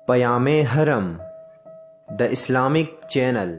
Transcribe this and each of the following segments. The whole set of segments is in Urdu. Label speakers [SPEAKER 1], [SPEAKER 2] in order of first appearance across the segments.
[SPEAKER 1] پیام حرم دا اسلامک چینل۔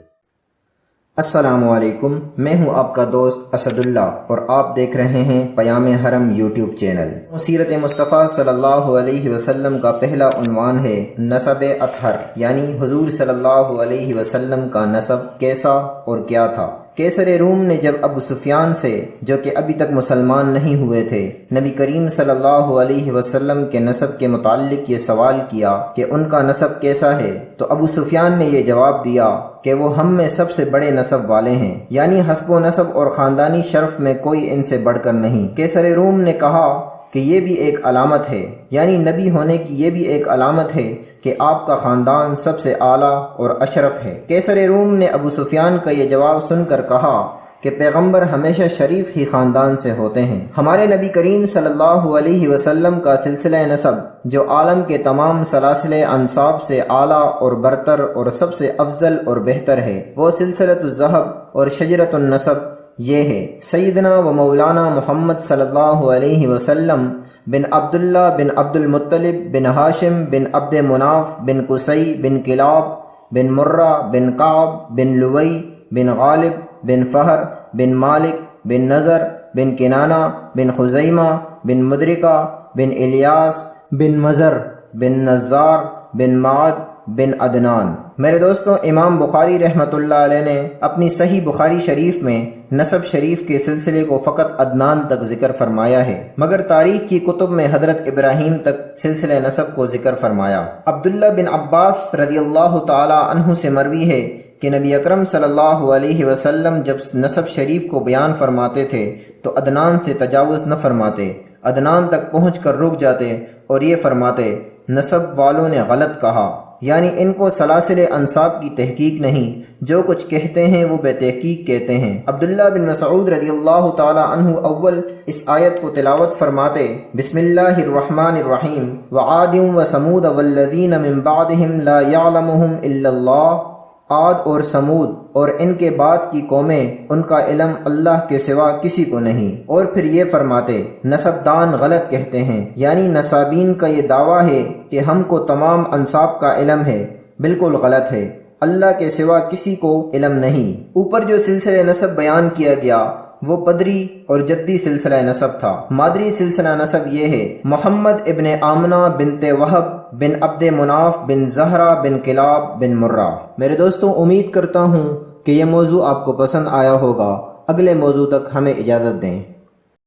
[SPEAKER 2] السلام علیکم، میں ہوں آپ کا دوست اسد اللہ اور آپ دیکھ رہے ہیں پیام حرم یوٹیوب چینل۔ سیرت مصطفیٰ صلی اللہ علیہ وسلم کا پہلا عنوان ہے نسب اطہر، یعنی حضور صلی اللہ علیہ وسلم کا نسب کیسا اور کیا تھا۔ کیسر روم نے جب ابو سفیان سے، جو کہ ابھی تک مسلمان نہیں ہوئے تھے، نبی کریم صلی اللہ علیہ وسلم کے نسب کے متعلق یہ سوال کیا کہ ان کا نسب کیسا ہے، تو ابو سفیان نے یہ جواب دیا کہ وہ ہم میں سب سے بڑے نسب والے ہیں، یعنی حسب و نسب اور خاندانی شرف میں کوئی ان سے بڑھ کر نہیں۔ کیسر روم نے کہا کہ یہ بھی ایک علامت ہے، یعنی نبی ہونے کی یہ بھی ایک علامت ہے کہ آپ کا خاندان سب سے اعلیٰ اور اشرف ہے۔ کیسر روم نے ابو سفیان کا یہ جواب سن کر کہا کہ پیغمبر ہمیشہ شریف ہی خاندان سے ہوتے ہیں۔ ہمارے نبی کریم صلی اللہ علیہ وسلم کا سلسلہ نسب جو عالم کے تمام سلاسل انساب سے اعلیٰ اور برتر اور سب سے افضل اور بہتر ہے، وہ سلسلۃ الذہب اور شجرۃ النسب یہ ہے۔ سیدنا و مولانا محمد صلی اللہ علیہ وسلم بن عبداللہ بن عبد المطلب بن ہاشم بن عبد مناف بن قصی بن کلاب بن مرہ بن کعب بن لوئی بن غالب بن فہر بن مالک بن نضر بن کنانہ بن خزیمہ بن مدرکہ بن الیاس بن مزر بن نزار بن معد بن عدنان۔ میرے دوستوں، امام بخاری رحمۃ اللہ علیہ نے اپنی صحیح بخاری شریف میں نسب شریف کے سلسلے کو فقط عدنان تک ذکر فرمایا ہے، مگر تاریخ کی کتب میں حضرت ابراہیم تک سلسلہ نسب کو ذکر فرمایا۔ عبداللہ بن عباس رضی اللہ تعالی عنہ سے مروی ہے کہ نبی اکرم صلی اللہ علیہ وسلم جب نسب شریف کو بیان فرماتے تھے تو عدنان سے تجاوز نہ فرماتے، عدنان تک پہنچ کر رک جاتے اور یہ فرماتے نسب والوں نے غلط کہا، یعنی ان کو سلاسل انساب کی تحقیق نہیں، جو کچھ کہتے ہیں وہ بے تحقیق کہتے ہیں۔ عبداللہ بن مسعود رضی اللہ تعالی عنہ اول اس آیت کو تلاوت فرماتے بسم اللہ الرحمن الرحیم وعاد وثمود والذین من بعدہم لا یعلمہم الا اللہ۔ عاد اور سمود اور ان کے بعد کی قومیں، ان کا علم اللہ کے سوا کسی کو نہیں۔ اور پھر یہ فرماتے نسب دان غلط کہتے ہیں، یعنی نسابین کا یہ دعویٰ ہے کہ ہم کو تمام انساب کا علم ہے، بالکل غلط ہے، اللہ کے سوا کسی کو علم نہیں۔ اوپر جو سلسلہ نسب بیان کیا گیا وہ پدری اور جدی سلسلہ نسب تھا۔ مادری سلسلہ نسب یہ ہے محمد ابن آمنہ بنت وہب بن عبد مناف بن زہرہ بن کلاب بن مرہ۔ میرے دوستوں، امید کرتا ہوں کہ یہ موضوع آپ کو پسند آیا ہوگا۔ اگلے موضوع تک ہمیں اجازت دیں۔